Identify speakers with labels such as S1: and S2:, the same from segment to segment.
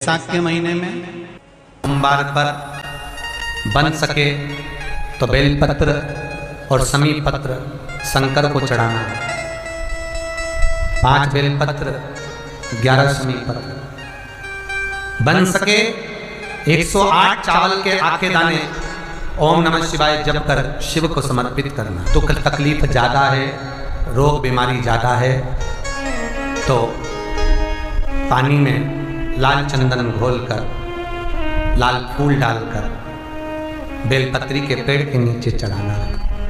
S1: बैसाख के महीने में सोमवार पर बन सके तो बेलपत्र और समी पत्र शंकर को चढ़ाना। 5 बेलपत्र 11 समी पत्र। बन सके 108 चावल के आखे दाने ओम नमः शिवाय जप कर शिव को समर्पित करना। दुख तकलीफ ज्यादा है, रोग बीमारी ज्यादा है तो पानी में लाल चंदन घोलकर लाल फूल डालकर बेलपत्री के पेड़ के नीचे चढ़ाना।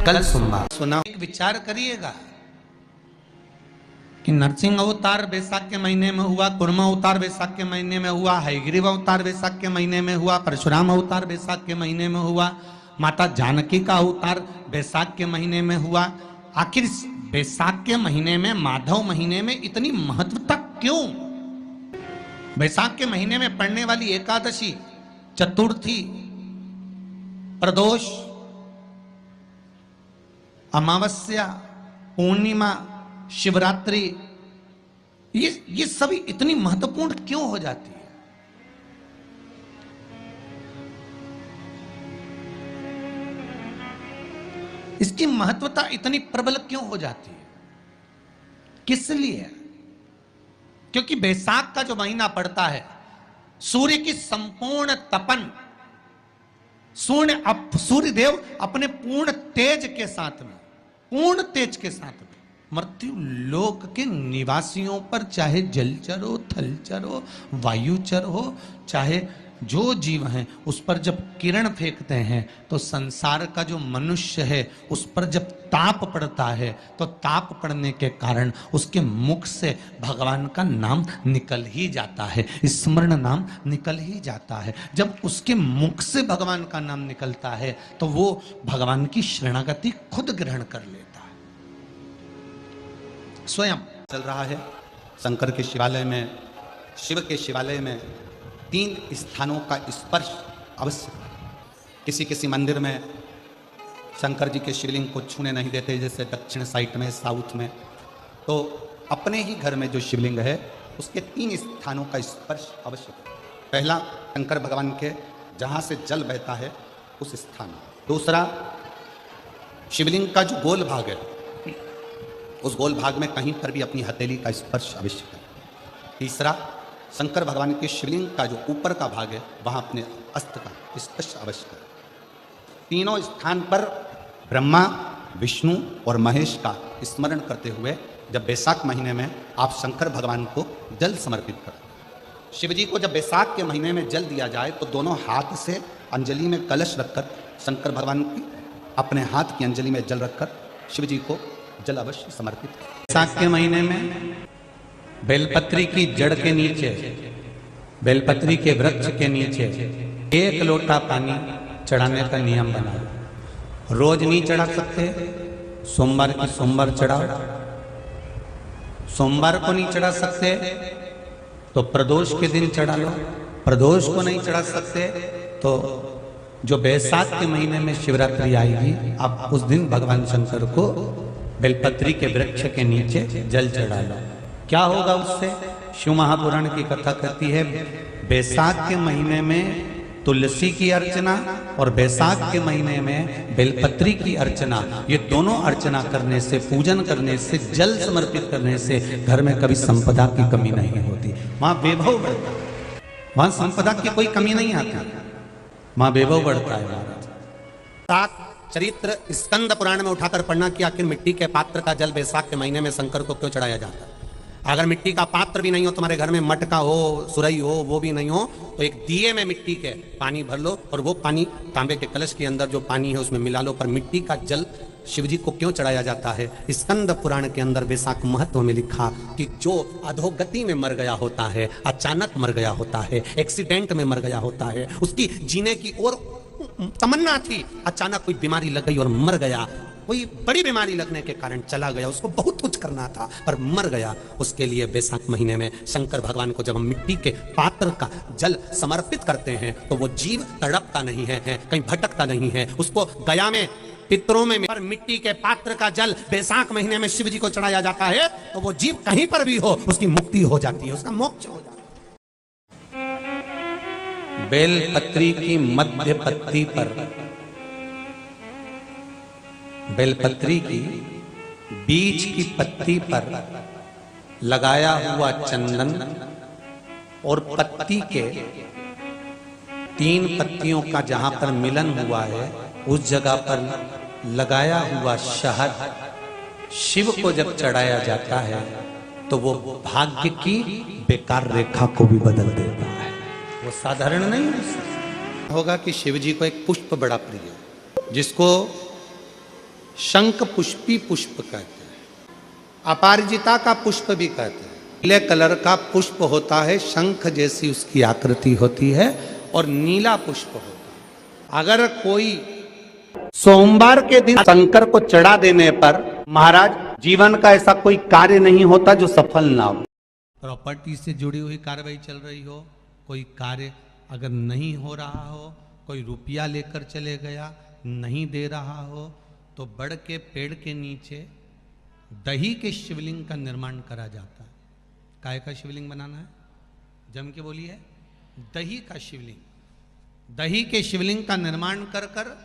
S1: कल सोमवार सुना। एक विचार करिएगा कि नरसिंह अवतार बैसाख के महीने में हुआ, कुर्मा अवतार बैसाख के महीने में हुआ, हयग्रीव अवतार बैसाख के महीने में हुआ, परशुराम अवतार बैसाख के महीने में हुआ, माता जानकी का अवतार बैसाख के महीने में हुआ। आखिर बैसाख के महीने में, माधव महीने में इतनी महत्वता क्यों? बैसाख के महीने में पड़ने वाली एकादशी, चतुर्थी, प्रदोष, अमावस्या, पूर्णिमा, शिवरात्रि, ये सभी इतनी महत्वपूर्ण क्यों हो जाती है? इसकी महत्वता इतनी प्रबल क्यों हो जाती है? किस लिए? क्योंकि बैसाख का जो महीना पड़ता है, सूर्य की संपूर्ण तपन, सूर्य देव अपने पूर्ण तेज के साथ में मृत्यु लोक के निवासियों पर, चाहे जलचर हो, थलचर हो, वायुचर हो, चाहे जो जीव हैं, उस पर जब किरण फेंकते हैं तो संसार का जो मनुष्य है उस पर जब ताप पड़ता है तो ताप पड़ने के कारण उसके मुख से भगवान का नाम निकल ही जाता है, स्मरण नाम निकल ही जाता है। जब उसके मुख से भगवान का नाम निकलता है तो वो भगवान की शरणागति खुद ग्रहण कर लेता है। स्वयं चल रहा है शंकर के शिवालय में, शिव के शिवालय में 3 स्थानों का स्पर्श अवश्य। किसी मंदिर में शंकर जी के शिवलिंग को छूने नहीं देते, जैसे दक्षिण साइड में, साउथ में, तो अपने ही घर में जो शिवलिंग है उसके 3 स्थानों का स्पर्श अवश्य। पहला शंकर भगवान के जहाँ से जल बहता है उस स्थान। दूसरा शिवलिंग का जो गोल भाग है उस गोल भाग में कहीं पर भी अपनी हथेली का स्पर्श अवश्य करें। तीसरा शंकर भगवान के शिवलिंग का जो ऊपर का भाग है वहां अपने अस्त्र का स्पर्श अवश्य करें। तीनों स्थान पर ब्रह्मा, विष्णु और महेश का स्मरण करते हुए जब बैसाख महीने में आप शंकर भगवान को जल समर्पित करें। शिव जी को जब बैसाख के महीने में जल दिया जाए तो दोनों हाथ से अंजलि में कलश रखकर शंकर भगवान की अपने हाथ की अंजलि में जल रखकर शिव जी को जल अवश्य समर्पित करें। बैसाख के महीने में बेलपत्री की जड़ के नीचे, बेलपत्री के वृक्ष के नीचे 1 लोटा पानी चढ़ाने का नियम बना। रोज नहीं चढ़ा सकते, सोमवार की सोमवार चढ़ाओ। सोमवार को नहीं चढ़ा सकते तो प्रदोष के दिन चढ़ा लो। प्रदोष को नहीं चढ़ा सकते तो जो बैसाख के महीने में शिवरात्रि आएगी, आप उस दिन भगवान शंकर को बेलपत्री के वृक्ष के नीचे जल चढ़ा लो। क्या होगा उससे? शिव महापुराण की कथा कहती है बैसाख के महीने में तुलसी की अर्चना और बैसाख के महीने में बेलपत्री की अर्चना, ये दोनों अर्चना करने से, पूजन करने से, जल समर्पित करने से घर में कभी संपदा की कमी नहीं होती। वहां वैभव बढ़ता है, वहां संपदा की कोई कमी नहीं आती, वहां वैभव बढ़ता है। चरित्र स्कंद पुराण में उठाकर पढ़ना कि आखिर मिट्टी के पात्र का जल बैसाख के महीने में शंकर को क्यों चढ़ाया जाता है। अगर मिट्टी का पात्र भी नहीं हो, तुम्हारे घर में मटका हो, सुरई हो, वो भी नहीं हो, तो एक दिए में मिट्टी के पानी भर लो और वो पानी तांबे के कलश के अंदर जो पानी है उसमें मिला लो। पर मिट्टी का जल शिव जी को क्यों चढ़ाया जाता है? स्कंद पुराण के अंदर बैसाख महत्व में लिखा कि जो अधोगति में मर गया होता है, अचानक मर गया होता है, एक्सीडेंट में मर गया होता है, उसकी जीने की और तमन्ना थी, अचानक कोई बीमारी लग गई और मर गया, कोई बड़ी बीमारी लगने के कारण चला गया, उसको बहुत कुछ करना था पर मर गया, उसके लिए बैसाख महीने में शंकर भगवान को जब हम मिट्टी के पात्र का जल समर्पित करते हैं तो वो जीव तड़पता नहीं है, कहीं भटकता नहीं है। उसको गया में, पितरों में पर मिट्टी के पात्र का जल बैसाख महीने में शिव जी को चढ़ाया जाता है तो वो जीव कहीं पर भी हो उसकी मुक्ति हो जाती है, उसका मोक्ष हो जाता है। बेलपत्री की मध्य पत्ती पर, बेलपत्री की बीच की पत्ती पर लगाया हुआ चंदन और पत्ती के 3 पत्तियों का जहां पर मिलन हुआ है उस जगह पर लगाया हुआ शहद शिव को जब चढ़ाया जाता है तो वो भाग्य की बेकार रेखा को भी बदल देता है। वो साधारण नहीं होगा कि शिव जी को एक पुष्प बड़ा प्रिय है जिसको शंख पुष्पी पुष्प कहते हैं, अपराजिता का पुष्प भी कहते हैं। नीले कलर का पुष्प होता है, शंख जैसी उसकी आकृति होती है और नीला पुष्प होता है। अगर कोई सोमवार के दिन शंकर को चढ़ा देने पर महाराज जीवन का ऐसा कोई कार्य नहीं होता जो सफल ना हो। प्रॉपर्टी से जुड़ी हुई कार्रवाई चल रही हो, कोई कार्य अगर नहीं हो रहा हो, कोई रुपया लेकर चले गया नहीं दे रहा हो, तो बड़ के पेड़ के नीचे दही के शिवलिंग का निर्माण करा जाता है। काय का शिवलिंग बनाना है? जम के बोलिए, दही का शिवलिंग। दही के शिवलिंग का निर्माण कर कर,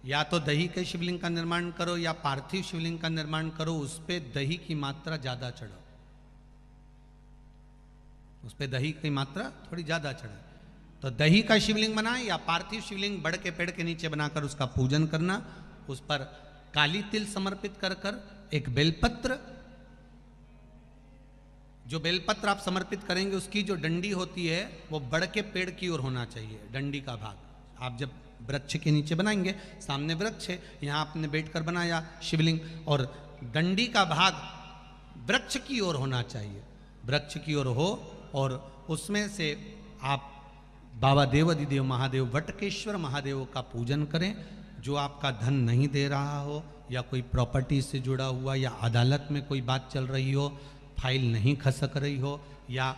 S1: या तो दही के शिवलिंग का निर्माण करो या पार्थिव शिवलिंग का निर्माण करो, उस पे दही की मात्रा ज्यादा चढ़ाओ, उस पे दही की मात्रा थोड़ी ज्यादा चढ़ाओ। तो दही का शिवलिंग बनाए या पार्थिव शिवलिंग बड़ के पेड़ के नीचे बनाकर उसका पूजन करना, उस पर काली तिल समर्पित कर कर एक बेलपत्र, जो बेलपत्र आप समर्पित करेंगे उसकी जो डंडी होती है वो बड़ के पेड़ की ओर होना चाहिए। डंडी का भाग आप जब वृक्ष के नीचे बनाएंगे, सामने वृक्ष है, यहाँ आपने बैठकर बनाया शिवलिंग, और डंडी का भाग वृक्ष की ओर होना चाहिए, वृक्ष की ओर हो, और उसमें से आप बाबा देवाधिदेव महादेव वटकेश्वर महादेव का पूजन करें। जो आपका धन नहीं दे रहा हो या कोई प्रॉपर्टी से जुड़ा हुआ या अदालत में कोई बात चल रही हो, फाइल नहीं खसक रही हो या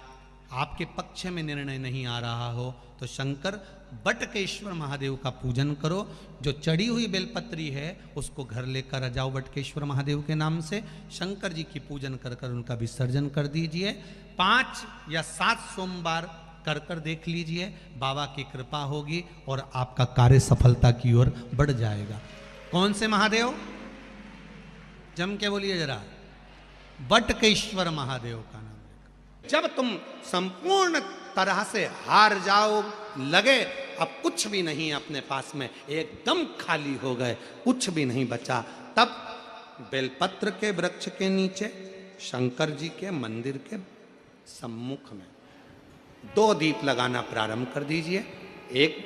S1: आपके पक्ष में निर्णय नहीं आ रहा हो, तो शंकर वटकेश्वर महादेव का पूजन करो। जो चढ़ी हुई बेलपत्री है उसको घर लेकर आ जाओ वटकेश्वर महादेव के नाम से, शंकर जी की पूजन कर कर उनका विसर्जन कर दीजिए। 5 या 7 सोमवार कर कर देख लीजिए, बाबा की कृपा होगी और आपका कार्य सफलता की ओर बढ़ जाएगा। कौन से महादेव? जम के बोलिए जरा, वटकेश्वर महादेव का नाम। जब तुम संपूर्ण तरह से हार जाओ, लगे अब कुछ भी नहीं अपने पास में, एकदम खाली हो गए, कुछ भी नहीं बचा, तब बेलपत्र के वृक्ष के नीचे शंकर जी के मंदिर के सम्मुख में 2 दीप लगाना प्रारंभ कर दीजिए। एक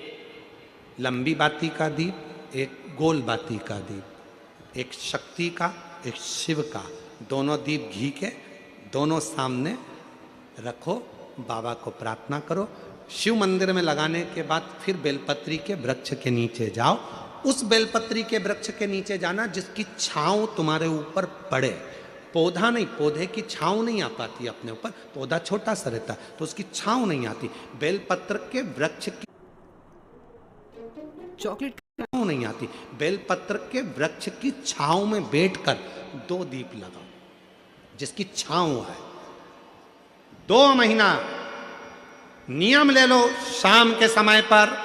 S1: लंबी बाती का दीप, एक गोल बाती का दीप, एक शक्ति का, एक शिव का। दोनों दीप घी के दोनों सामने रखो, बाबा को प्रार्थना करो। शिव मंदिर में लगाने के बाद फिर बेलपत्री के वृक्ष के नीचे जाओ। उस बेलपत्री के वृक्ष के नीचे जाना जिसकी छांव तुम्हारे ऊपर पड़े, पौधा नहीं, पौधे की छांव नहीं आ पाती अपने ऊपर, पौधा छोटा सा रहता तो उसकी छांव नहीं आती। बेलपत्र के वृक्ष की चॉकलेट छांव नहीं आती, बेलपत्र के वृक्ष की छांव में बैठकर 2 दीप लगाओ जिसकी छांव है। 2 महीना नियम ले लो, शाम के समय पर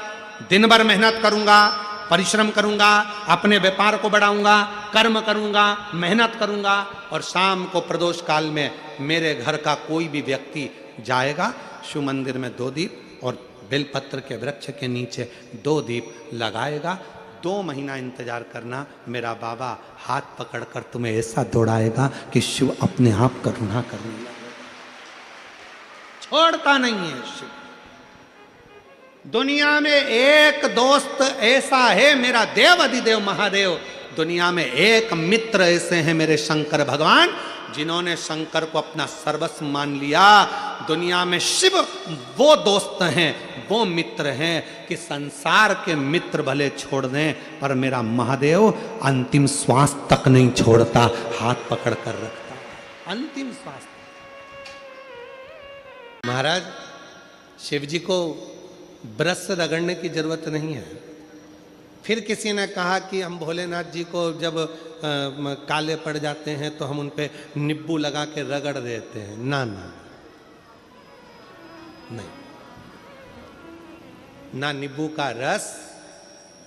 S1: दिन भर मेहनत करूंगा, परिश्रम करूंगा, अपने व्यापार को बढ़ाऊंगा, कर्म करूंगा, मेहनत करूंगा, और शाम को प्रदोष काल में मेरे घर का कोई भी व्यक्ति जाएगा, शिव मंदिर में 2 दीप और बेलपत्र के वृक्ष के नीचे 2 दीप लगाएगा। 2 महीना इंतजार करना, मेरा बाबा हाथ पकड़कर तुम्हें ऐसा दौड़ाएगा कि शिव अपने आप करुणा करने लगेगा। छोड़ता नहीं है शिव। दुनिया में एक दोस्त ऐसा है मेरा देवाधिदेव महादेव, दुनिया में एक मित्र ऐसे हैं मेरे शंकर भगवान जिन्होंने शंकर को अपना सर्वस्व मान लिया। दुनिया में शिव वो दोस्त हैं, वो मित्र हैं कि संसार के मित्र भले छोड़ दें पर मेरा महादेव अंतिम श्वास तक नहीं छोड़ता, हाथ पकड़ कर रखता, अंतिम श्वास। महाराज शिव जी को ब्रश से रगड़ने की जरूरत नहीं है। फिर किसी ने कहा कि हम भोलेनाथ जी को जब काले पड़ जाते हैं तो हम उन पे नींबू लगा के रगड़ देते हैं। ना, ना, नहीं, ना नींबू का रस,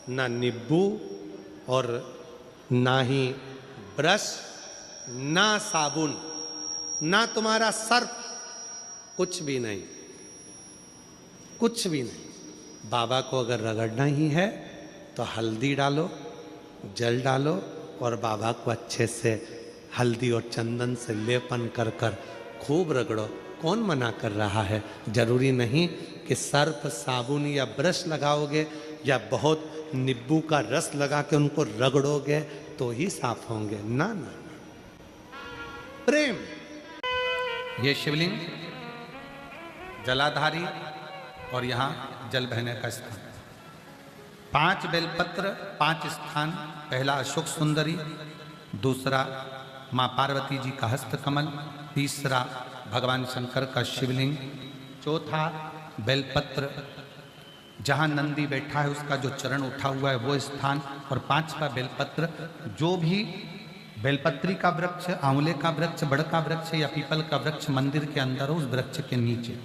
S1: ना नींबू, और ना ही ब्रश, ना साबुन, ना तुम्हारा सर्फ, कुछ भी नहीं, कुछ भी नहीं। बाबा को अगर रगड़ना ही है तो हल्दी डालो, जल डालो और बाबा को अच्छे से हल्दी और चंदन से लेपन कर कर खूब रगड़ो। कौन मना कर रहा है? जरूरी नहीं कि सर्फ, साबुन या ब्रश लगाओगे या बहुत नींबू का रस लगा के उनको रगड़ोगे तो ही साफ होंगे। ना ना, प्रेम। ये शिवलिंग जलाधारी और यहाँ जल बहने का स्थान। 5 बेलपत्र, 5 स्थान। पहला अशोक सुंदरी, दूसरा माँ पार्वती जी का हस्त कमल, तीसरा भगवान शंकर का शिवलिंग, चौथा बेलपत्र जहाँ नंदी बैठा है उसका जो चरण उठा हुआ है वो स्थान, और 5वां बेलपत्र। जो भी बेलपत्री का वृक्ष, आंवले का वृक्ष, बड़ का वृक्ष या पीपल का वृक्ष मंदिर के अंदर हो, उस वृक्ष के नीचे।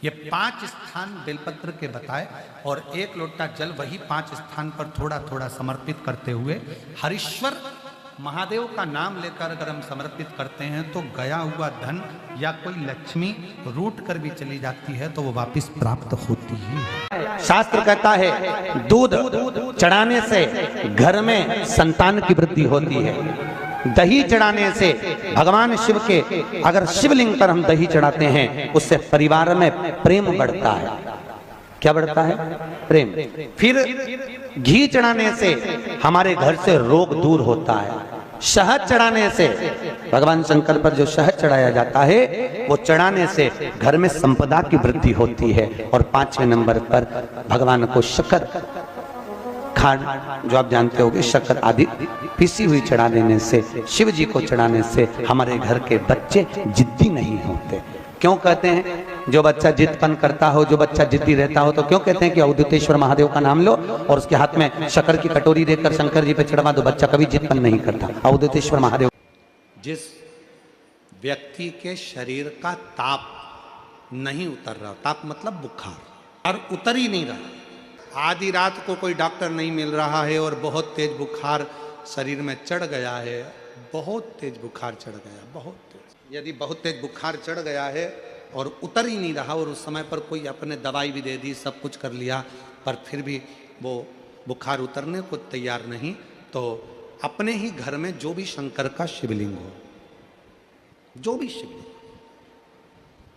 S1: ये 5 स्थान बेलपत्र के बताए और 1 लोटा जल वही 5 स्थान पर थोड़ा थोड़ा समर्पित करते हुए हरीश्वर महादेव का नाम लेकर अगर हम समर्पित करते हैं तो गया हुआ धन या कोई लक्ष्मी रूट कर भी चली जाती है तो वो वापस प्राप्त होती है। शास्त्र कहता है दूध चढ़ाने से घर में संतान की वृद्धि होती है, दही चढ़ाने से भगवान शिव के, अगर शिवलिंग पर हम दही चढ़ाते हैं उससे परिवार में प्रेम बढ़ता है। क्या बढ़ता है? प्रेम। फिर घी चढ़ाने से हमारे घर से रोग दूर होता है। शहद चढ़ाने से, भगवान शंकर पर जो शहद चढ़ाया जाता है वो चढ़ाने से घर में संपदा की वृद्धि होती है। और 5वें नंबर पर भगवान को शक्कर, खांड जो आप जानते होंगे, शक्कर आदि पिसी हुई चढ़ा देने से, शिव जी को चढ़ाने से हमारे घर के बच्चे जिद्दी नहीं होते। क्यों कहते हैं? जो बच्चा जिद्दपन करता हो, जो बच्चा जिद्दी रहता हो, तो क्यों कहते हैं कि अवधूतेश्वर महादेव का नाम लो और उसके हाथ में शक्कर की कटोरी देकर शंकर जी पे चढ़वा दो, बच्चा कभी जिद्दपन नहीं करता। अवधूतेश्वर महादेव। जिस व्यक्ति के शरीर का ताप नहीं उतर रहा, ताप मतलब बुखार, और उतर ही नहीं रहा, आधी रात को कोई डॉक्टर नहीं मिल रहा है और बहुत तेज बुखार शरीर में चढ़ गया है, बहुत तेज बुखार चढ़ गया, बहुत तेज। यदि बहुत तेज बुखार चढ़ गया है और उतर ही नहीं रहा और उस समय पर कोई अपने दवाई भी दे दी, सब कुछ कर लिया, पर फिर भी वो बुखार उतरने को तैयार नहीं, तो अपने ही घर में जो भी शंकर का शिवलिंग हो, जो भी शिवलिंग,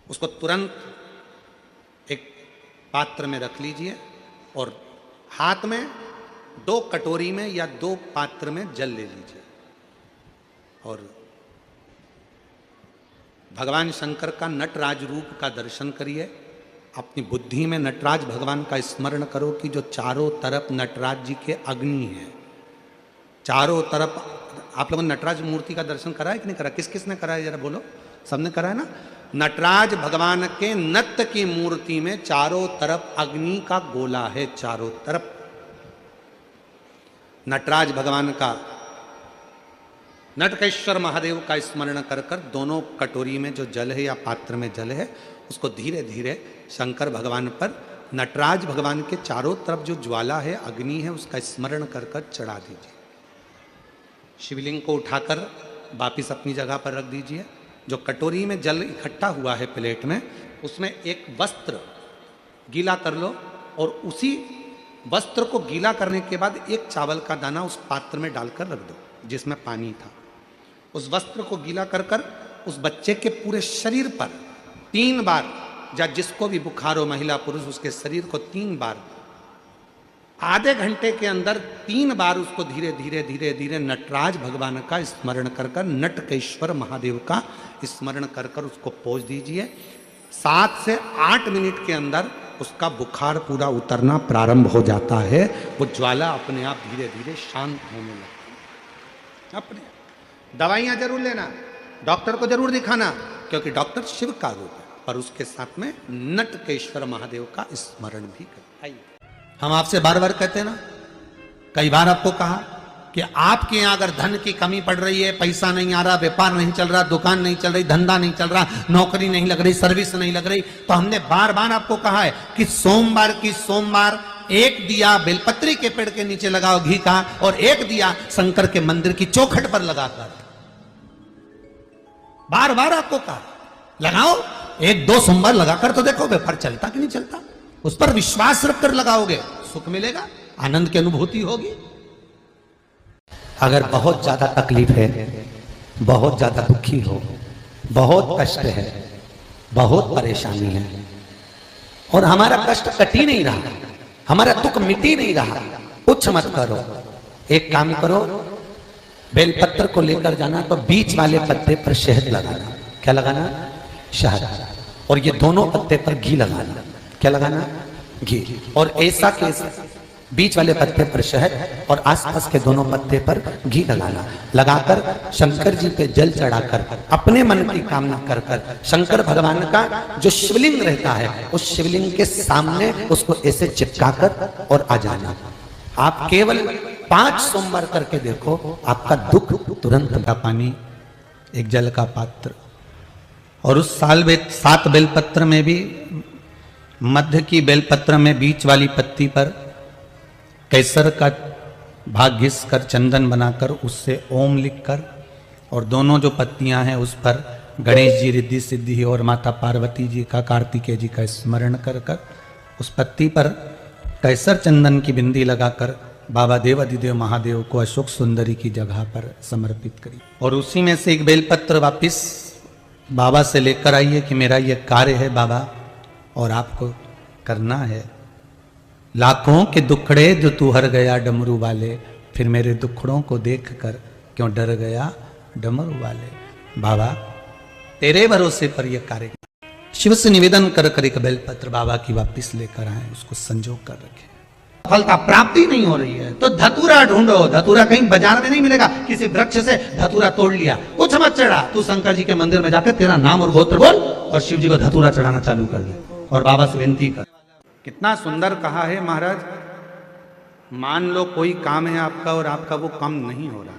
S1: उसको तुरंत एक पात्र में रख लीजिए और हाथ में 2 कटोरी में या 2 पात्र में जल ले लीजिए और भगवान शंकर का नटराज रूप का दर्शन करिए। अपनी बुद्धि में नटराज भगवान का स्मरण करो कि जो चारों तरफ नटराज जी के अग्नि है, चारों तरफ। आप लोगों ने नटराज मूर्ति का दर्शन करा है कि नहीं करा? किस किस ने करा है जरा बोलो? सबने करा है ना? नटराज भगवान के नत्य की मूर्ति में चारों तरफ अग्नि का गोला है, चारों तरफ। नटराज भगवान का, नटकेश्वर महादेव का स्मरण कर कर दोनों कटोरी में जो जल है या पात्र में जल है उसको धीरे धीरे शंकर भगवान पर, नटराज भगवान के चारों तरफ जो ज्वाला है, अग्नि है, उसका स्मरण कर कर चढ़ा दीजिए। शिवलिंग को उठाकर वापिस अपनी जगह पर रख दीजिए। जो कटोरी में जल इकट्ठा हुआ है प्लेट में, उसमें एक वस्त्र गीला कर लो और उसी वस्त्र को गीला करने के बाद एक चावल का दाना उस पात्र में डालकर रख दो जिसमें पानी था। उस वस्त्र को गीला कर कर उस बच्चे के पूरे शरीर पर 3 बार, या जिसको भी बुखार हो, महिला पुरुष, उसके शरीर को 3 बार, आधे घंटे के अंदर 3 बार उसको धीरे धीरे धीरे धीरे नटराज भगवान का स्मरण कर कर, नटकेश्वर महादेव का स्मरण कर कर उसको पोंछ दीजिए। 7 से 8 मिनट के अंदर उसका बुखार पूरा उतरना प्रारंभ हो जाता है। वो ज्वाला अपने आप धीरे धीरे शांत होने लगती है। अपने दवाइयाँ जरूर लेना, डॉक्टर को जरूर दिखाना, क्योंकि डॉक्टर शिव का रूप है, पर उसके साथ में नटकेश्वर महादेव का स्मरण भी करें। हम आपसे बार बार कहते हैं ना, कई बार आपको कहा कि आपके यहाँ अगर धन की कमी पड़ रही है, पैसा नहीं आ रहा, व्यापार नहीं चल रहा, दुकान नहीं चल रही, धंधा नहीं चल रहा, नौकरी नहीं लग रही, सर्विस नहीं लग रही, तो हमने बार बार आपको कहा है कि सोमवार की सोमवार एक दिया बेलपत्री के पेड़ के नीचे लगाओ घी का, और एक दिया शंकर के मंदिर की चौखट पर लगाकर। बार बार आपको कहा लगाओ, एक दो सोमवार लगाकर तो देखो व्यापार चलता कि नहीं चलता। उस पर विश्वास रखकर लगाओगे, सुख मिलेगा, आनंद की अनुभूति होगी। अगर बहुत ज्यादा तकलीफ है, बहुत ज्यादा दुखी हो, बहुत कष्ट है, बहुत परेशानी है, और हमारा कष्ट कट ही नहीं रहा, हमारा दुख मिट ही नहीं रहा, कुछ मत करो। एक काम करो, बेलपत्र को लेकर जाना तो बीच वाले पत्ते पर शहद लगाना। क्या लगाना? शहद। और ये दोनों पत्ते पर घी लगाना। क्या लगाना? घी। और ऐसा के बीच वाले पत्ते पर शहद और आसपास के दोनों पत्ते पर घी लगाना। लगाकर शंकर जी पे जल चढ़ाकर अपने मन की कामना कर कर शंकर भगवान का जो शिवलिंग रहता है उस शिवलिंग के सामने उसको ऐसे चिपकाकर और आ जाना। आप केवल 5 सोमवार करके देखो, आपका दुख तुरंत का पानी, एक जल का पात्र, और उस 7 बेलपत्र में भी मध्य की बेलपत्र में बीच वाली पत्ती पर केसर का भाग घिस कर चंदन बनाकर उससे ओम लिखकर, और दोनों जो पत्तियां हैं उस पर गणेश जी, रिद्धि सिद्धि और माता पार्वती जी का, कार्तिकेय जी का स्मरण कर कर उस पत्ती पर केसर चंदन की बिंदी लगाकर बाबा देव अधिदेव महादेव को अशोक सुंदरी की जगह पर समर्पित करी। और उसी में से एक बेलपत्र वापिस बाबा से लेकर आइए कि मेरा ये कार्य है बाबा और आपको करना है। लाखों के दुखड़े जो तू हर गया डमरू वाले, फिर मेरे दुखड़ों को देखकर क्यों डर गया डमरू वाले। बाबा तेरे भरोसे पर यह कार्य, शिव से निवेदन कर कर एक बेलपत्र बाबा की वापिस लेकर आए, उसको संजोग कर रखे। फलता प्राप्ति नहीं हो रही है तो धतूरा ढूंढो। धतूरा कहीं बाजार में नहीं मिलेगा, किसी वृक्ष से धतूरा तोड़ लिया, कुछ मत चढ़ा, तू शंकर जी के मंदिर में जाकर तेरा नाम और गोत्र बोल और शिव जी को धतूरा चढ़ाना चालू कर दे और बाबा से विनती कर। कितना सुंदर कहा है महाराज। मान लो कोई काम है आपका और आपका वो काम नहीं हो रहा,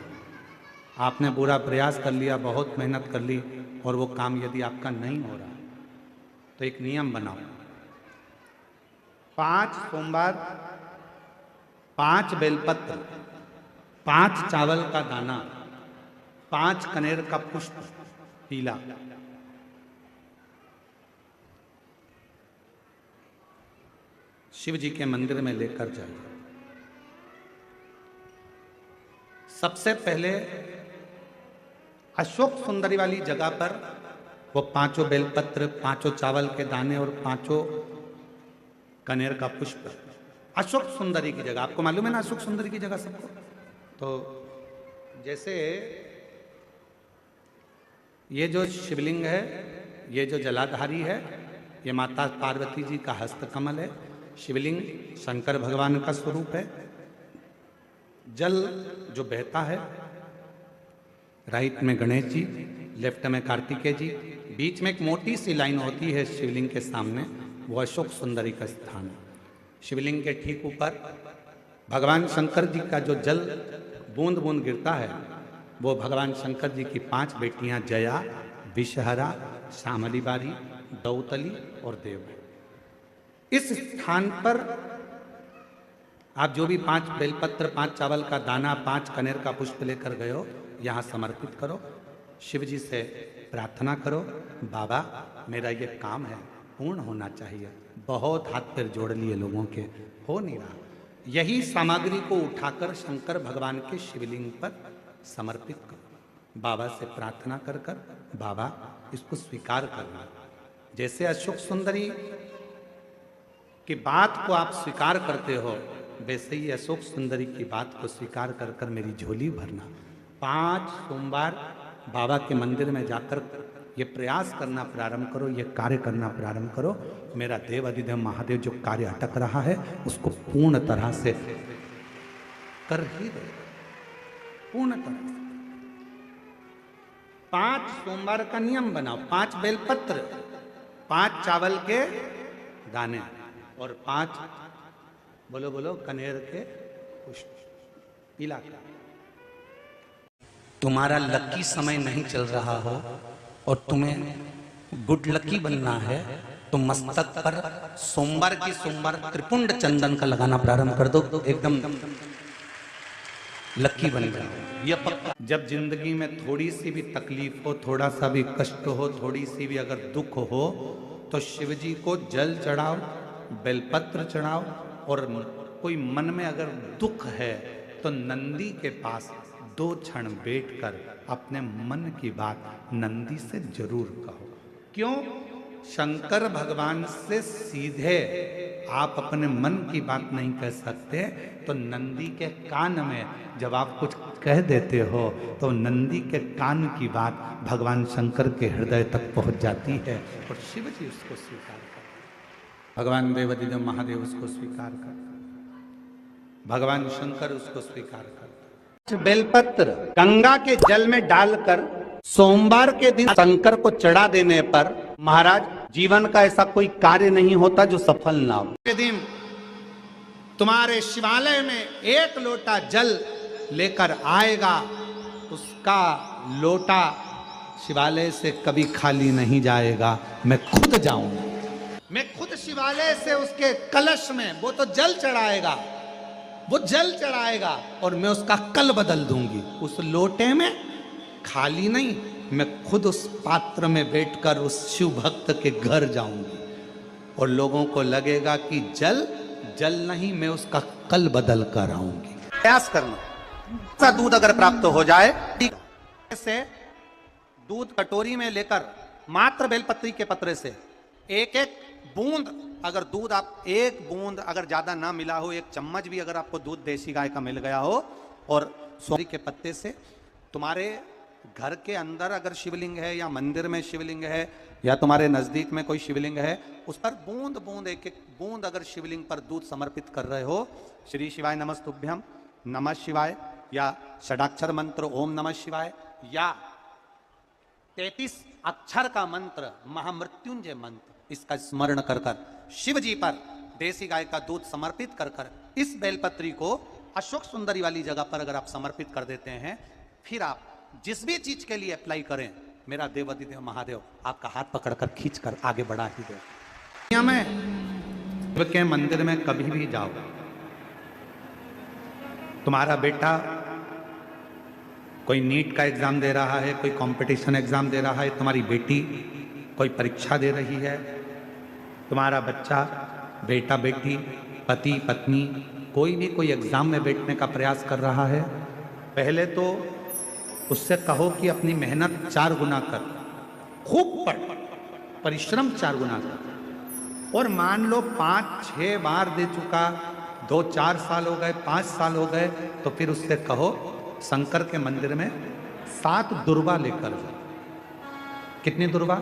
S1: आपने पूरा प्रयास कर लिया, बहुत मेहनत कर ली, और वो काम यदि आपका नहीं हो रहा तो एक नियम बनाओ, 5 सोमवार, 5 बेलपत्र, 5 चावल का दाना, 5 कनेर का पुष्प पीला, शिव जी के मंदिर में लेकर जाइए। सबसे पहले अशोक सुंदरी वाली जगह पर वो 5 बेलपत्र, 5 चावल के दाने और 5 कनेर का पुष्प, अशोक सुंदरी की जगह, आपको मालूम है ना अशोक सुंदरी की जगह सबको। तो जैसे ये जो शिवलिंग है, ये जो जलाधारी है, ये माता पार्वती जी का हस्त कमल है। शिवलिंग शंकर भगवान का स्वरूप है। जल जो बहता है, राइट में गणेश जी, लेफ्ट में कार्तिकेय जी, बीच में एक मोटी सी लाइन होती है शिवलिंग के सामने, वो अशोक सुंदरी का स्थान है। शिवलिंग के ठीक ऊपर भगवान शंकर जी का जो जल बूंद बूंद गिरता है वो भगवान शंकर जी की 5 बेटियां जया, विषहरा, श्यामली बारी, दौतली और देव। इस स्थान पर आप जो भी 5 बेलपत्र, 5 चावल का दाना, 5 कनेर का पुष्प लेकर गए हो, यहाँ समर्पित करो। शिव जी से प्रार्थना करो, बाबा मेरा ये काम है पूर्ण होना चाहिए। बहुत हाथ पैर जोड़ लिए लोगों के, हो नहीं रहा। यही सामग्री को उठाकर शंकर भगवान के शिवलिंग पर समर्पित करो। बाबा से प्रार्थना कर कर बाबा इसको स्वीकार करना। जैसे अशोक सुंदरी की बात को आप स्वीकार करते हो, वैसे ही अशोक सुंदरी की बात को स्वीकार कर कर मेरी झोली भरना। 5 सोमवार बाबा के मंदिर में जाकर ये प्रयास करना प्रारंभ करो, ये कार्य करना प्रारंभ करो। मेरा देव अधिदेव महादेव जो कार्य अटक रहा है उसको पूर्ण तरह से कर ही दो, पूर्ण तरह से। 5 सोमवार का नियम बनाओ, 5 बेलपत्र, 5 चावल के दाने और 5 बोलो बोलो कनेर के पुष्प पीला। तुम्हारा लकी समय नहीं चल रहा हो और तुम्हें गुड लकी बनना है तो मस्तक पर सोमवार की सोमवार त्रिपुंड चंदन का लगाना प्रारंभ कर दो, एकदम लकी बन जाओ। यह पक्का। जब जिंदगी में थोड़ी सी भी तकलीफ हो, थोड़ा सा भी कष्ट हो, थोड़ी सी भी अगर दुख हो, तो शिव जी को जल चढ़ाओ, बेलपत्र चढ़ाओ, और कोई मन में अगर दुख है तो नंदी के पास 2 क्षण बैठकर अपने मन की बात नंदी से जरूर कहो। क्यों? शंकर भगवान से सीधे आप अपने मन की बात नहीं कह सकते, तो नंदी के कान में जब आप कुछ कह देते हो तो नंदी के कान की बात भगवान शंकर के हृदय तक पहुंच जाती है और शिव जी उसको स्वीकार करते, भगवान देवादिदेव महादेव उसको स्वीकार करते, भगवान शंकर उसको स्वीकार करते। बेलपत्र गंगा के जल में डालकर सोमवार के दिन शंकर को चढ़ा देने पर महाराज जीवन का ऐसा कोई कार्य नहीं होता जो सफल ना हो। के दिन तुम्हारे शिवालय में 1 लोटा जल लेकर आएगा, उसका लोटा शिवालय से कभी खाली नहीं जाएगा। मैं खुद जाऊंगा, मैं खुद शिवालय से उसके कलश में वो तो जल चढ़ाएगा, वो जल चढ़ाएगा और मैं उसका कल बदल दूंगी। उस लोटे में खाली नहीं, मैं खुद उस पात्र में बैठकर उस शिव भक्त के घर जाऊंगी और लोगों को लगेगा कि जल जल नहीं, मैं उसका कल बदल कर आऊंगी। प्रयास करना। ऐसा दूध अगर प्राप्त हो जाए, से दूध कटोरी में लेकर मात्र बेलपत्री के पत्रे से 1-1 बूंद, अगर दूध आप 1 बूंद अगर ज्यादा ना मिला हो, 1 चम्मच भी अगर आपको दूध देसी गाय का मिल गया हो, और सोरी के पत्ते से तुम्हारे घर के अंदर अगर शिवलिंग है या मंदिर में शिवलिंग है या तुम्हारे नजदीक में कोई शिवलिंग है, उस पर बूंद बूंद 1-1 बूंद अगर शिवलिंग पर दूध समर्पित कर रहे हो, श्री शिवाय नमस्तुभ्यम, नमः शिवाय, या षडाक्षर मंत्र ओम नमः शिवाय, या 33 अक्षर का मंत्र महामृत्युंजय मंत्र, इसका स्मरण कर कर शिव जी पर देसी गाय का दूध समर्पित कर कर इस बेलपत्री को अशोक सुंदरी वाली जगह पर अगर आप समर्पित कर देते हैं, फिर आप जिस भी चीज के लिए अप्लाई करें, मेरा देवादिदेव महादेव आपका हाथ पकड़कर खींचकर आगे बढ़ा ही दे। दुनिया में शिव के मंदिर में कभी भी जाओ, तुम्हारा बेटा कोई नीट का एग्जाम दे रहा है, कोई कंपटीशन एग्जाम दे रहा है, तुम्हारी बेटी कोई परीक्षा दे रही है, तुम्हारा बच्चा, बेटा बेटी, पति पत्नी कोई भी कोई एग्जाम में बैठने का प्रयास कर रहा है, पहले तो उससे कहो कि अपनी मेहनत 4 गुना कर, खूब पढ़, परिश्रम 4 गुना कर, और मान लो 5-6 बार दे चुका, 2-4 साल हो गए, 5 साल हो गए, तो फिर उससे कहो शंकर के मंदिर में 7 दुर्वा लेकर जाओ। कितनी दुर्वा?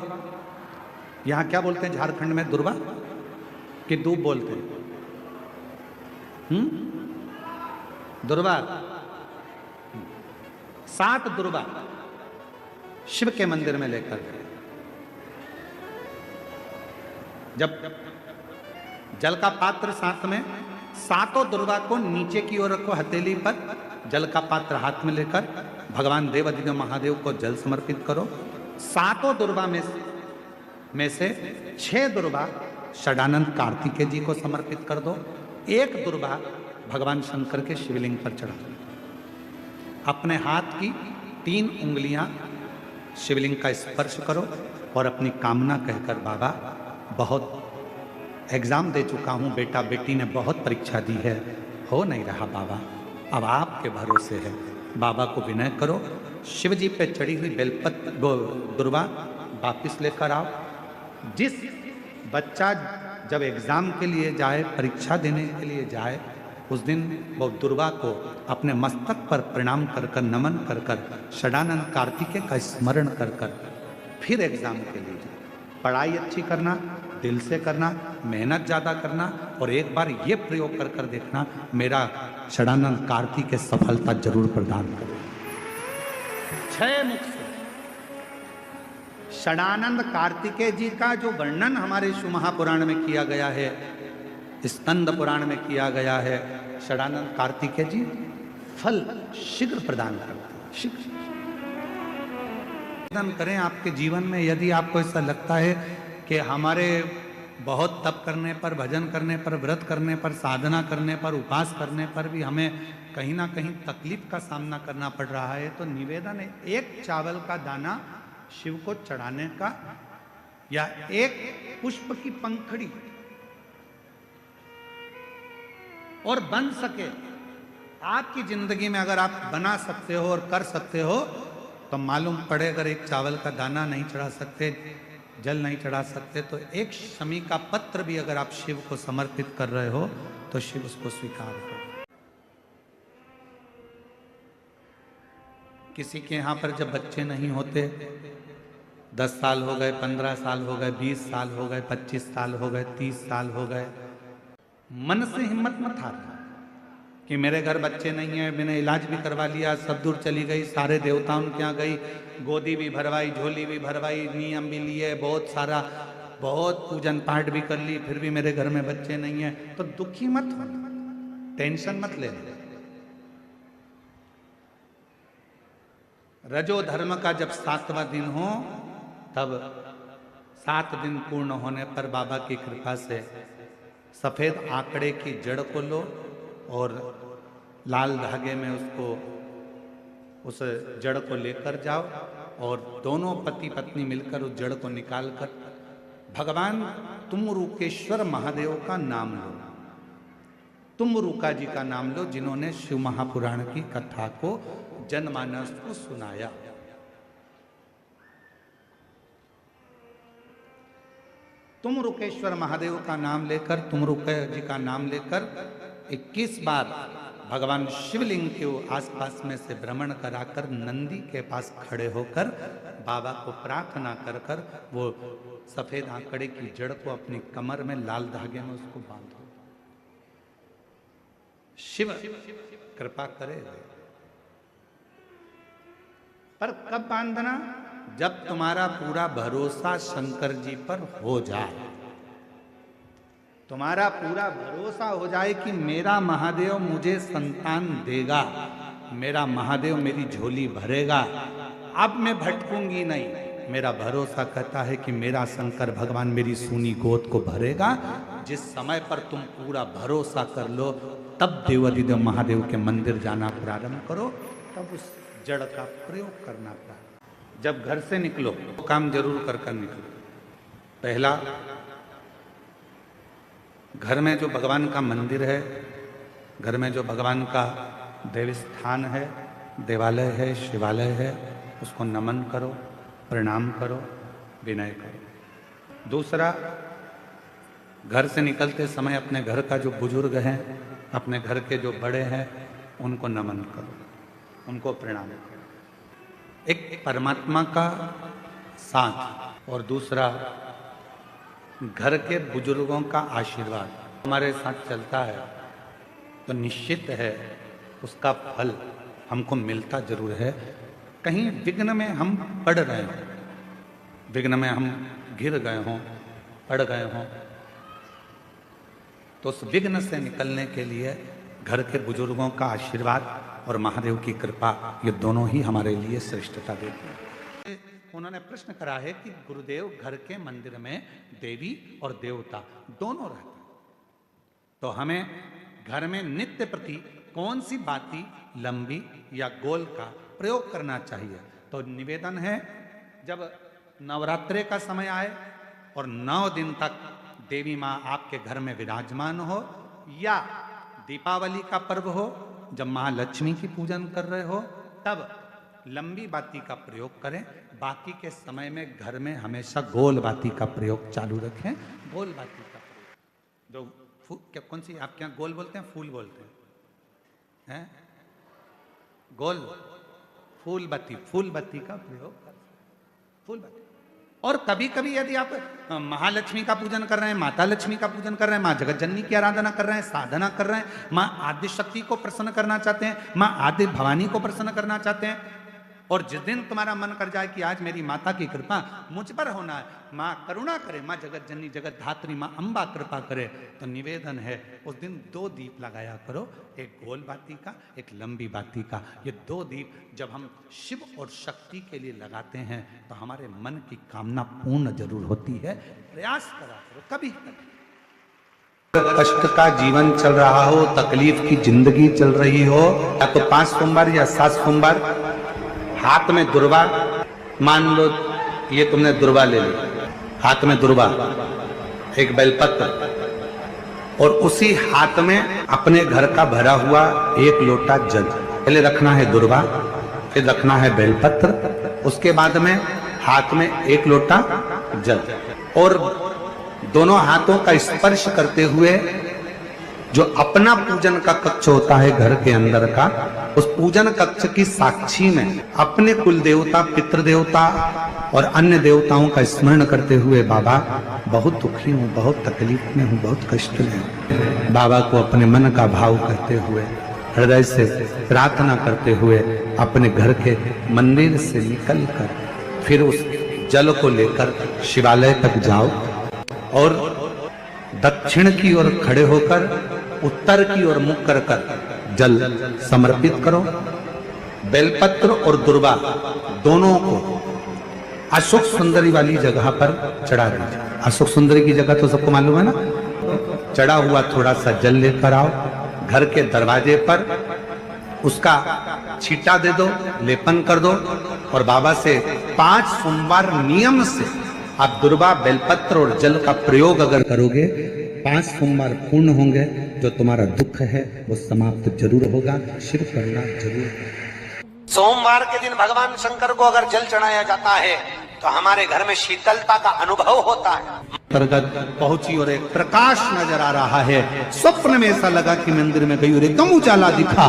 S1: यहां क्या बोलते हैं झारखंड में? दुर्वा कि दूब बोलते हैं? दुर्वा। 7 दुर्वा शिव के मंदिर में लेकर गए। जब जल का पात्र साथ में, 7 दुर्वा को नीचे की ओर रखो हथेली पर, जल का पात्र हाथ में लेकर भगवान देवादिदेव महादेव को जल समर्पित करो। 7 दुर्वा में से 6 दुर्वा षडानंद कार्तिकेय जी को समर्पित कर दो, 1 दुर्वा भगवान शंकर के शिवलिंग पर चढ़ा दो। अपने हाथ की 3 उंगलियां शिवलिंग का स्पर्श करो और अपनी कामना कहकर, बाबा बहुत एग्जाम दे चुका हूं, बेटा बेटी ने बहुत परीक्षा दी है, हो नहीं रहा बाबा, अब आपके भरोसे है, बाबा को विनय करो, शिव जी पे चढ़ी हुई बेलपत्र दुर्वा वापिस लेकर आओ। जिस बच्चा जब एग्जाम के लिए जाए, परीक्षा देने के लिए जाए, उस दिन वो दुर्वा को अपने मस्तक पर प्रणाम कर कर, नमन कर कर, षडानंद कार्तिकेय का स्मरण कर कर फिर एग्जाम के लिए जाए। पढ़ाई अच्छी करना, दिल से करना, मेहनत ज़्यादा करना, और एक बार ये प्रयोग कर कर देखना, मेरा षडानंद कार्तिकेय सफलता जरूर प्रदान करे। 6 मुख से षडानंद कार्तिकेय जी का जो वर्णन हमारे शिव महापुराण में किया गया है, स्कंद पुराण में किया गया है, षडानंद कार्तिकेय जी फल शीघ्र प्रदान करते हैं। शीघ्र करें आपके जीवन में। यदि आपको ऐसा लगता है कि हमारे बहुत तप करने पर, भजन करने पर, व्रत करने पर, साधना करने पर, उपवास करने पर भी हमें कहीं ना कहीं तकलीफ का सामना करना पड़ रहा है, तो निवेदन है एक चावल का दाना शिव को चढ़ाने का, या एक पुष्प की पंखड़ी, और बन सके आपकी जिंदगी में अगर आप बना सकते हो और कर सकते हो, तो मालूम पड़े अगर एक चावल का दाना नहीं चढ़ा सकते, जल नहीं चढ़ा सकते, तो एक शमी का पत्र भी अगर आप शिव को समर्पित कर रहे हो तो शिव उसको स्वीकार करो। किसी के यहां पर जब बच्चे नहीं होते, 10 साल हो गए, 15 साल हो गए, 20 साल हो गए, 25 साल हो गए, 30 साल हो गए, मन से हिम्मत मत हारना कि मेरे घर बच्चे नहीं है, मैंने इलाज भी करवा लिया, सब दूर चली गई, सारे देवताओं के यहाँ गई, गोदी भी भरवाई, झोली भी भरवाई, नियम भी लिए, बहुत सारा, बहुत पूजन पाठ भी कर ली, फिर भी मेरे घर में बच्चे नहीं है, तो दुखी मत होना, टेंशन मत लेना। रजो धर्म का जब 7वां दिन हो, तब 7 दिन पूर्ण होने पर बाबा की कृपा से सफेद आंकड़े की जड़ को लो और लाल धागे में उसको, उस जड़ को लेकर जाओ, और दोनों पति पत्नी मिलकर उस जड़ को निकालकर भगवान तुमरुकेश्वर महादेव का नाम लो। तुमरुका जी का नाम लो, जिन्होंने शिव महापुराण की कथा को जनमानस को सुनाया। तुमरुकेश्वर महादेव का नाम लेकर, तुमरुका जी का नाम लेकर 21 बार भगवान शिवलिंग के आसपास में से भ्रमण कराकर नंदी के पास खड़े होकर बाबा को प्रार्थना कर कर वो सफेद आंकड़े की जड़ को अपनी कमर में लाल धागे में उसको बांधो। शिव कृपा करेगा। पर कब बांधना? जब तुम्हारा पूरा भरोसा शंकर जी पर हो जाए, तुम्हारा पूरा भरोसा हो जाए कि मेरा महादेव मुझे संतान देगा, मेरा महादेव मेरी झोली भरेगा, अब मैं भटकूंगी नहीं। मेरा भरोसा कहता है कि मेरा शंकर भगवान मेरी सूनी गोद को भरेगा। जिस समय पर तुम पूरा भरोसा कर लो, तब देवाधिदेव महादेव के मंदिर जाना प्रारंभ करो, तब उस जड़ का प्रयोग करना प्रारंभ। जब घर से निकलो तो काम जरूर कर कर निकलो। पहला, घर में जो भगवान का मंदिर है, घर में जो भगवान का देव स्थान है, देवालय है, शिवालय है, उसको नमन करो, प्रणाम करो, विनय करो। दूसरा, घर से निकलते समय अपने घर का जो बुजुर्ग हैं, अपने घर के जो बड़े हैं, उनको नमन करो, उनको प्रणाम करो। एक परमात्मा का साथ, और दूसरा घर के बुजुर्गों का आशीर्वाद हमारे साथ चलता है तो निश्चित है उसका फल हमको मिलता जरूर है। कहीं विघ्न में हम पड़ रहे हों, विघ्न में हम गिर गए हों, पड़ गए हों, तो उस विघ्न से निकलने के लिए घर के बुजुर्गों का आशीर्वाद और महादेव की कृपा, ये दोनों ही हमारे लिए श्रेष्ठता देती है। उन्होंने प्रश्न करा है कि गुरुदेव, घर के मंदिर में देवी और देवता दोनों रहते हैं, तो हमें घर में नित्य प्रति कौन सी बाती, लंबी या गोल का प्रयोग करना चाहिए? तो निवेदन है, जब नवरात्रे का समय आए और 9 दिन तक देवी माँ आपके घर में विराजमान हो, या दीपावली का पर्व हो जब महालक्ष्मी की पूजन कर रहे हो, तब लंबी बाती का प्रयोग करें। बाकी के समय में घर में हमेशा गोल बाती का प्रयोग चालू रखें। गोल बाती का प्रयोग, जो क्या, कौन सी आप क्या गोल बोलते हैं, फूल बोलते हैं? गोल फूल बत्ती का प्रयोग करें, फूल बत्ती। और कभी कभी यदि आप महालक्ष्मी का पूजन कर रहे हैं, माता लक्ष्मी का पूजन कर रहे हैं, माँ जगत जननी की आराधना कर रहे हैं, साधना कर रहे हैं, माँ आदि शक्ति को प्रसन्न करना चाहते हैं, माँ आदि भवानी को प्रसन्न करना चाहते हैं, और जिस दिन तुम्हारा मन कर जाए कि आज मेरी माता की कृपा मुझ पर होना है, माँ करुणा करे, माँ जगत जननी जगत धात्री माँ अम्बा कृपा करे, तो निवेदन है उस दिन 2 दीप लगाया करो, एक गोल बाती का, एक लंबी बाती का। ये 2 दीप जब हम शिव और शक्ति के लिए लगाते हैं तो हमारे मन की कामना पूर्ण जरूर होती है। प्रयास करा करो कभी कभी। कष्ट का जीवन चल रहा हो, तकलीफ की जिंदगी चल रही हो, या तो 5 सोमवार या 7 सोमवार हाथ में दुर्वा, मान लो ये तुमने दुर्वा ले ली, हाथ में दुर्वा, एक बेलपत्र, और उसी हाथ में अपने घर का भरा हुआ 1 लोटा जल। पहले रखना है दुर्वा, फिर रखना है बेलपत्र, उसके बाद में हाथ में 1 लोटा जल, और दोनों हाथों का स्पर्श करते हुए जो अपना पूजन का कक्ष होता है घर के अंदर का, उस पूजन कक्ष की साक्षी में अपने कुल देवता, पितृ देवता और अन्य देवताओं का स्मरण करते हुए, बाबा बहुत दुखी हूँ, बहुत तकलीफ में हूँ, बहुत कष्ट में हूँ, बाबा को अपने मन का भाव कहते हुए, हृदय से प्रार्थना करते हुए अपने घर के मंदिर से निकल कर फिर उस जल को लेकर शिवालय तक जाओ और दक्षिण की ओर खड़े होकर उत्तर की ओर मुख कर जल समर्पित करो। बेलपत्र और दुर्वा दोनों को अशोक सुंदरी वाली जगह पर चढ़ा दीजिए। अशोक सुंदरी की जगह तो सबको मालूम है ना। चढ़ा हुआ थोड़ा सा जल लेकर आओ, घर के दरवाजे पर उसका छींटा दे दो, लेपन कर दो, और बाबा से 5 सोमवार नियम से आप दुर्वा, बेलपत्र और जल का प्रयोग अगर करोगे, 5 सोमवार पूर्ण होंगे, जो तुम्हारा दुख है वो समाप्त जरूर होगा, शिव करना जरूर होगा।
S2: सोमवार के दिन भगवान शंकर को अगर जल चढ़ाया जाता है तो हमारे घर में शीतलता का अनुभव होता है।
S1: अंतर्गत पहुंची और एक प्रकाश नजर आ रहा है। स्वप्न में ऐसा लगा कि मंदिर में गई और एकदम उजाला दिखा,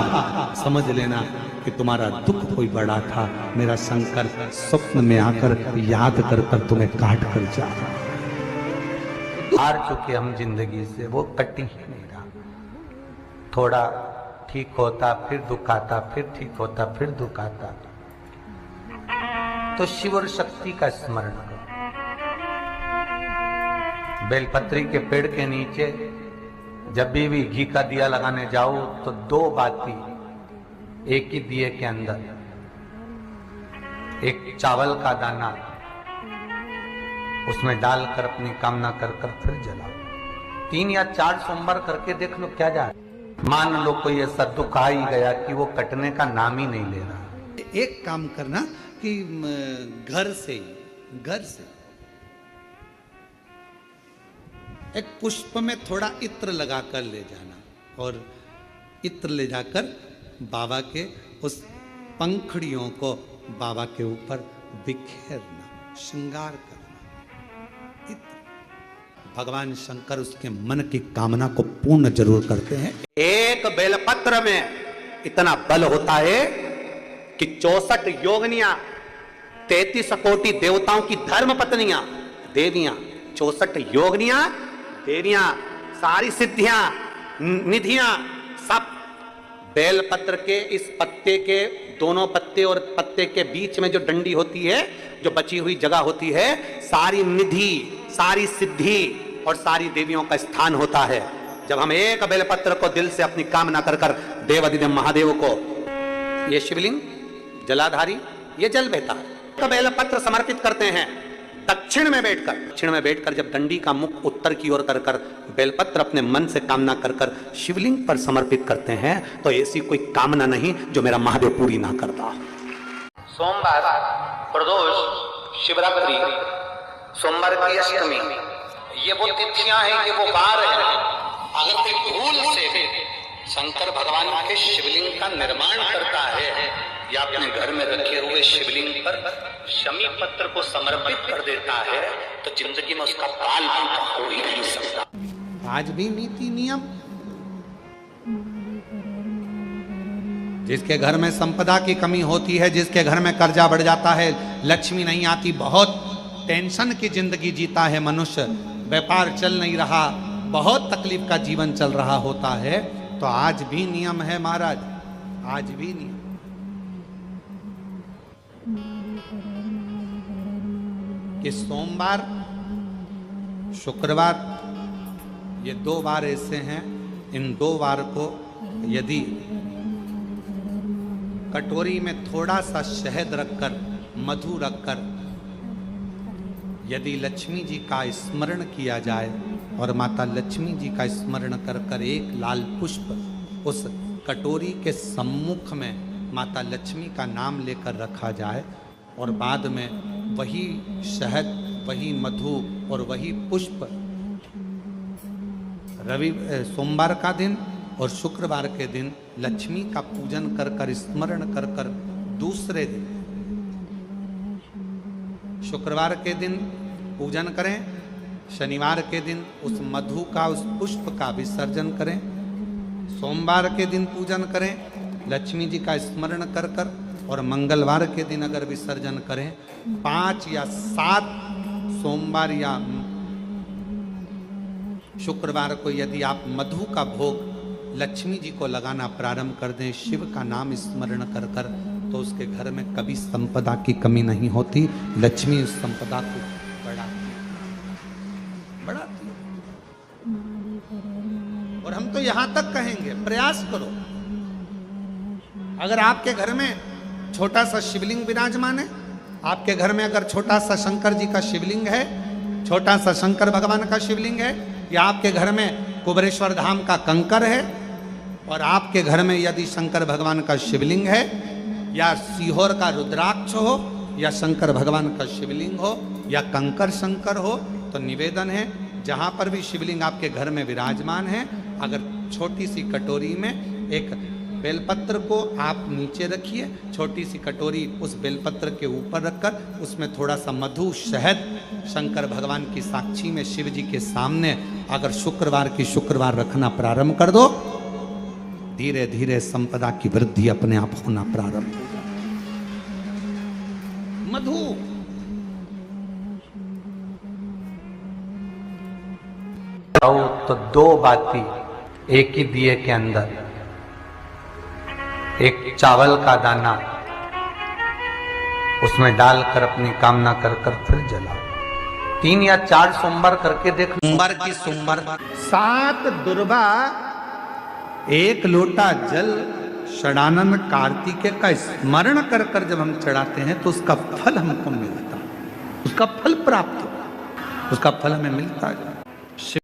S1: समझ लेना कि तुम्हारा दुख कोई बड़ा था। मेरा शंकर स्वप्न में आकर याद कर कर तुम्हें काट कर जा रहा। हार चुके हम जिंदगी से, वो कटी ही नहीं रहा। थोड़ा ठीक होता फिर दुख आता, फिर ठीक होता फिर दुख आता। तो शिव और शक्ति का स्मरण करो। बेलपत्री के पेड़ के नीचे जब भी घी का दिया लगाने जाओ तो 2 बाती एक ही दिए के अंदर, एक चावल का दाना उसमें डालकर अपनी कामना कर कर फिर जलाओ। 3 या 4 सोमवार करके देख लो क्या जा। मान लो कोई ऐसा दुख आ ही गया कि वो कटने का नाम ही नहीं ले रहा। एक काम करना कि घर से एक पुष्प में थोड़ा इत्र लगाकर ले जाना, और इत्र ले जाकर बाबा के उस पंखड़ियों को बाबा के ऊपर बिखेरना, श्रृंगार करना। इत्र भगवान शंकर उसके मन की कामना को पूर्ण जरूर करते हैं।
S2: एक बेलपत्र में इतना बल होता है कि 64 योगिनियां, 33 कोटि देवताओं की धर्म पत्नियां, देवियां, 64 योगिनियां, देवियां, सारी सिद्धियां, निधियां, सब बेलपत्र के इस पत्ते के दोनों पत्ते और पत्ते के बीच में जो डंडी होती है, जो बची हुई जगह होती है, सारी निधि, सारी सिद्धि और सारी देवियों का स्थान होता है। जब हम एक बेलपत्र को दिल से अपनी कामना कर कर देवाधिदेव महादेव को, ये शिवलिंग जलाधारी, ये जल बहता है, बेलपत्र समर्पित करते हैं दक्षिण में बैठकर जब डंडी का मुख उत्तर की ओर कर कर बेलपत्र अपने मन से कामना कर कर शिवलिंग पर समर्पित करते हैं, तो ऐसी कोई कामना नहीं जो मेरा महादेव पूरी ना करता। सोमवार, प्रदोष, शिवरात्रि, सोमवार की अष्टमी, ये वो तिथियां हैं, ये वो वार हैं। अगर कोई भूल से शंकर भगवान के शिवलिंग का निर्माण करता है या अपने घर में रखे हुए शिवलिंग पर शमी पत्र को समर्पित कर देता है, तो जिंदगी में उसका बाल हो ही नहीं सकता।
S1: आज भी नीति नियम, जिसके घर में संपदा की कमी होती है, जिसके घर में कर्जा बढ़ जाता है, लक्ष्मी नहीं आती, बहुत टेंशन की जिंदगी जीता है मनुष्य, व्यापार चल नहीं रहा, बहुत तकलीफ का जीवन चल रहा होता है, तो आज भी नियम है महाराज, आज भी नियम। कि सोमवार, शुक्रवार, ये 2 बार ऐसे हैं, इन 2 बार को यदि कटोरी में थोड़ा सा शहद रखकर, मधु रखकर यदि लक्ष्मी जी का स्मरण किया जाए और माता लक्ष्मी जी का स्मरण कर कर एक लाल पुष्प उस कटोरी के सम्मुख में माता लक्ष्मी का नाम लेकर रखा जाए और बाद में वही शहद, वही मधु और वही पुष्प सोमवार का दिन और शुक्रवार के दिन लक्ष्मी का पूजन कर कर, स्मरण कर कर, दूसरे दिन शुक्रवार के दिन पूजन करें, शनिवार के दिन उस मधु का, उस पुष्प का विसर्जन करें, सोमवार के दिन पूजन करें लक्ष्मी जी का स्मरण कर कर, और मंगलवार के दिन अगर विसर्जन करें, 5 या 7 सोमवार या शुक्रवार को यदि आप मधु का भोग लक्ष्मी जी को लगाना प्रारंभ कर दें, शिव का नाम स्मरण कर कर, तो उसके घर में कभी संपदा की कमी नहीं होती। लक्ष्मी उस संपदा को बढ़ाती है। और हम तो यहां तक कहेंगे, प्रयास करो, अगर आपके घर में छोटा सा शिवलिंग विराजमान है, आपके घर में अगर छोटा सा शंकर जी का शिवलिंग है, छोटा सा शंकर भगवान का शिवलिंग है, या आपके घर में कुबेरेश्वर धाम का कंकर है, और आपके घर में यदि शंकर भगवान का शिवलिंग है, या सीहोर का रुद्राक्ष हो, या शंकर भगवान का शिवलिंग हो, या कंकर शंकर हो, तो निवेदन है जहां पर भी शिवलिंग आपके घर में विराजमान है, अगर छोटी सी कटोरी में एक बेलपत्र को आप नीचे रखिए, छोटी सी कटोरी उस बेलपत्र के ऊपर रखकर उसमें थोड़ा सा मधु, शहद, शंकर भगवान की साक्षी में शिव जी के सामने अगर शुक्रवार की शुक्रवार रखना प्रारंभ कर दो, धीरे धीरे संपदा की वृद्धि अपने आप होना प्रारंभ हो जाए। मधु तो 2 बाती एक ही दिए के अंदर, एक चावल का दाना उसमें डालकर अपनी कामना कर कर फिर जलाओ। 3 या 4 सोमवार करके देख, सोमवार की सोमवार 7 दुर्वा 1 लोटा जल षडानन कार्तिकेय का स्मरण कर कर जब हम चढ़ाते हैं तो उसका फल हमको मिलता है, उसका फल प्राप्त हो, उसका फल हमें मिलता है।